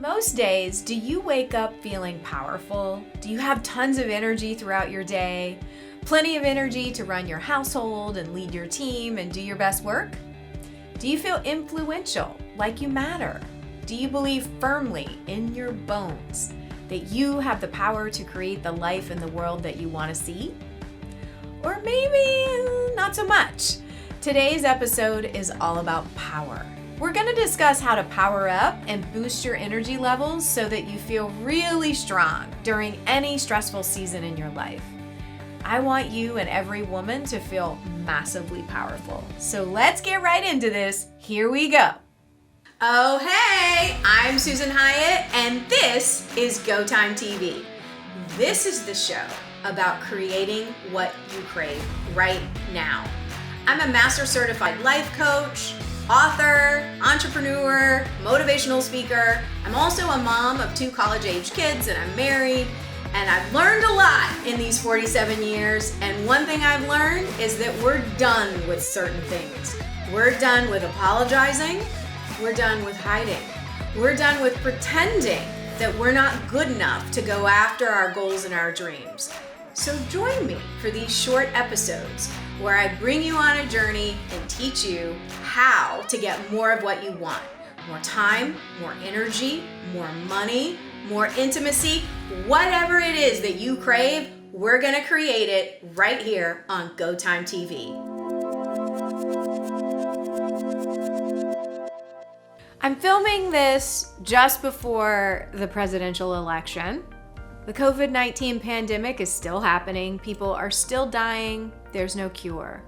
Most days, do you wake up feeling powerful? Do you have tons of energy throughout your day? Plenty of energy to run your household and lead your team and do your best work? Do you feel influential, like you matter? Do you believe firmly in your bones that you have the power to create the life and the world that you want to see? Or maybe not so much. Today's episode is all about power. We're going to discuss how to power up and boost your energy levels so that you feel really strong during any stressful season in your life. I want you and every woman to feel massively powerful. So let's get right into this. Here we go. Oh, hey, I'm Susan Hyatt, and this is Go Time TV. This is the show about creating what you crave right now. I'm a master certified life coach, author, entrepreneur, motivational speaker. I'm also a mom of 2 college-age kids, and I'm married. And I've learned a lot in these 47 years. And one thing I've learned is that we're done with certain things. We're done with apologizing. We're done with hiding. We're done with pretending that we're not good enough to go after our goals and our dreams. So join me for these short episodes where I bring you on a journey and teach you how to get more of what you want. More time, more energy, more money, more intimacy, whatever it is that you crave, we're gonna create it right here on Go Time TV. I'm filming this just before the presidential election. The COVID-19 pandemic is still happening. People are still dying. There's no cure.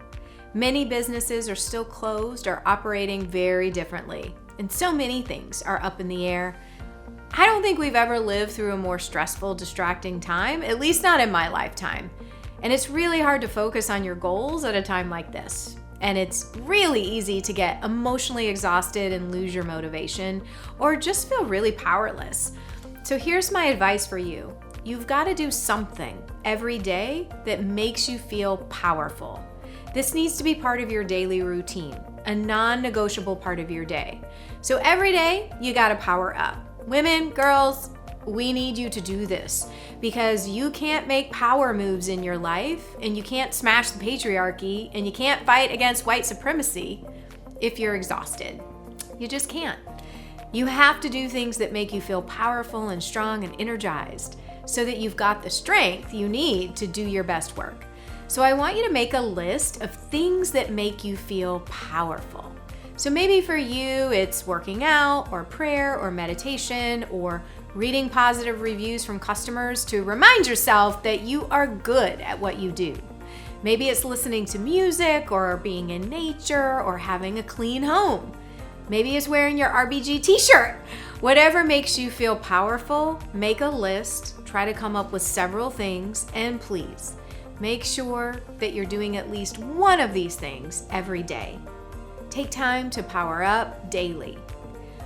Many businesses are still closed or operating very differently. And so many things are up in the air. I don't think we've ever lived through a more stressful, distracting time, at least not in my lifetime. And it's really hard to focus on your goals at a time like this. And it's really easy to get emotionally exhausted and lose your motivation, or just feel really powerless. So here's my advice for you. You've got to do something every day that makes you feel powerful. This needs to be part of your daily routine, a non-negotiable part of your day. So every day, you got to power up. Women, girls, we need you to do this because you can't make power moves in your life, and you can't smash the patriarchy, and you can't fight against white supremacy if you're exhausted. You just can't. You have to do things that make you feel powerful and strong and energized so that you've got the strength you need to do your best work. So I want you to make a list of things that make you feel powerful. So maybe for you, it's working out or prayer or meditation or reading positive reviews from customers to remind yourself that you are good at what you do. Maybe it's listening to music or being in nature or having a clean home. Maybe it's wearing your RBG t-shirt. Whatever makes you feel powerful, make a list, try to come up with several things, and please, make sure that you're doing at least one of these things every day. Take time to power up daily.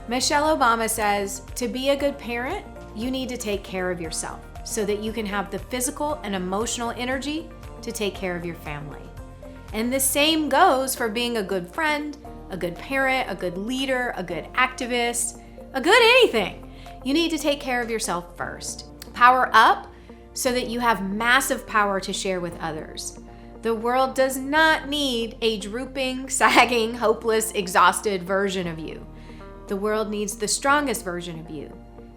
Michelle Obama says, to be a good parent, you need to take care of yourself so that you can have the physical and emotional energy to take care of your family. And the same goes for being a good friend, a good parent, a good leader, a good activist, a good anything. You need to take care of yourself first. Power up so that you have massive power to share with others. The world does not need a drooping, sagging, hopeless, exhausted version of you. The world needs the strongest version of you.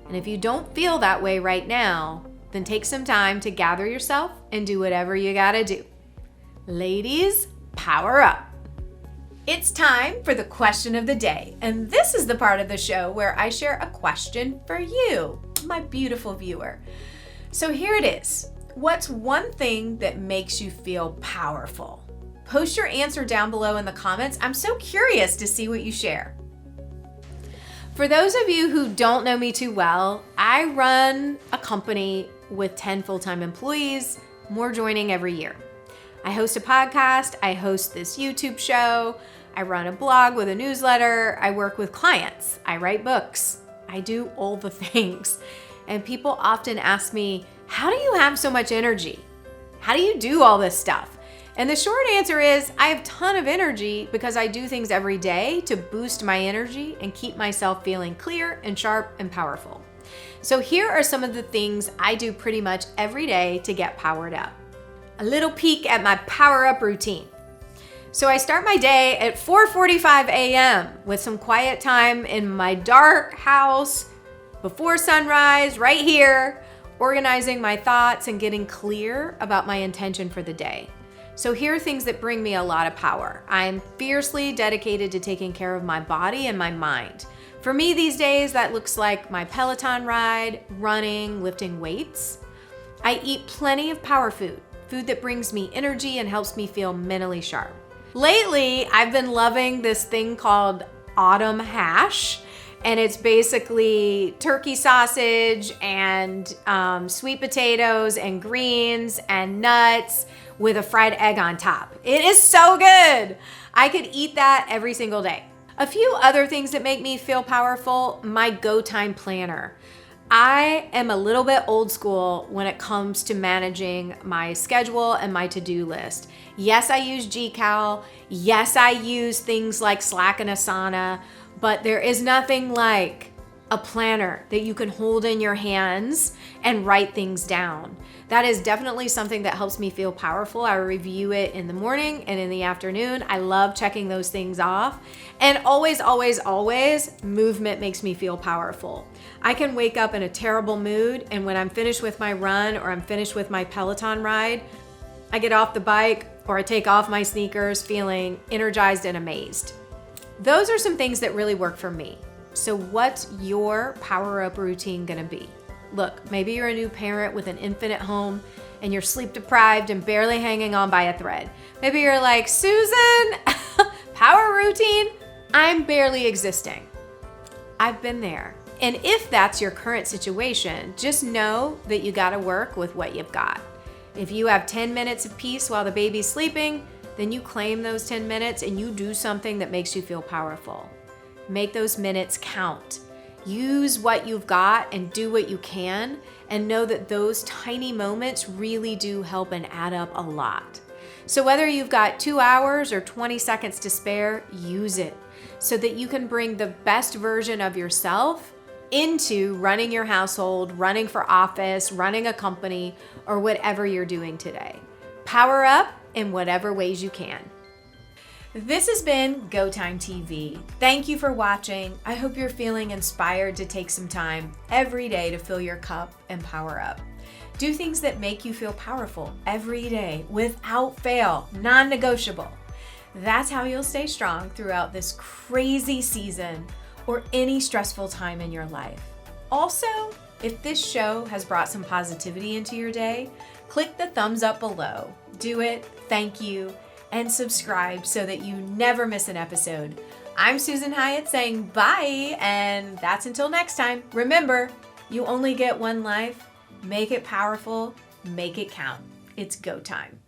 And if you don't feel that way right now, then take some time to gather yourself and do whatever you gotta do. Ladies, power up. It's time for the question of the day. And this is the part of the show where I share a question for you, my beautiful viewer. So here it is. What's one thing that makes you feel powerful? Post your answer down below in the comments. I'm so curious to see what you share. For those of you who don't know me too well, I run a company with 10 full-time employees, more joining every year. I host a podcast, I host this YouTube show, I run a blog with a newsletter, I work with clients, I write books, I do all the things. And people often ask me, how do you have so much energy? How do you do all this stuff? And the short answer is I have a ton of energy because I do things every day to boost my energy and keep myself feeling clear and sharp and powerful. So here are some of the things I do pretty much every day to get powered up. A little peek at my power up routine. So I start my day at 4:45 a.m. with some quiet time in my dark house before sunrise, right here, organizing my thoughts and getting clear about my intention for the day. So here are things that bring me a lot of power. I'm fiercely dedicated to taking care of my body and my mind. For me these days, that looks like my Peloton ride, running, lifting weights. I eat plenty of power food that brings me energy and helps me feel mentally sharp. Lately, I've been loving this thing called autumn hash, and it's basically turkey sausage and sweet potatoes and greens and nuts with a fried egg on top. It is so good. I could eat that every single day. A few other things that make me feel powerful, my Go Time planner. I am a little bit old school when it comes to managing my schedule and my to-do list. Yes, I use GCal. Yes, I use things like Slack and Asana, but there is nothing like a planner that you can hold in your hands and write things down. That is definitely something that helps me feel powerful. I review it in the morning and in the afternoon. I love checking those things off. And always, always, always, movement makes me feel powerful. I can wake up in a terrible mood, and when I'm finished with my run or I'm finished with my Peloton ride, I get off the bike or I take off my sneakers feeling energized and amazed. Those are some things that really work for me. So what's your power up routine gonna be? Look, maybe you're a new parent with an infant at home and you're sleep deprived and barely hanging on by a thread. Maybe you're like, Susan, power routine? I'm barely existing. I've been there. And if that's your current situation, just know that you gotta work with what you've got. If you have 10 minutes of peace while the baby's sleeping, then you claim those 10 minutes and you do something that makes you feel powerful. Make those minutes count. Use what you've got and do what you can, and know that those tiny moments really do help and add up a lot. So whether you've got 2 hours or 20 seconds to spare, use it so that you can bring the best version of yourself into running your household, running for office, running a company, or whatever you're doing today. Power up in whatever ways you can. This has been Go Time TV. Thank you for watching. I hope you're feeling inspired to take some time every day to fill your cup and power up. Do things that make you feel powerful every day without fail, non-negotiable. That's how you'll stay strong throughout this crazy season or any stressful time in your life. Also, if this show has brought some positivity into your day, click the thumbs up below. Do it, thank you, and subscribe so that you never miss an episode. I'm Susan Hyatt saying bye, and that's until next time. Remember, you only get one life. Make it powerful, make it count. It's go time.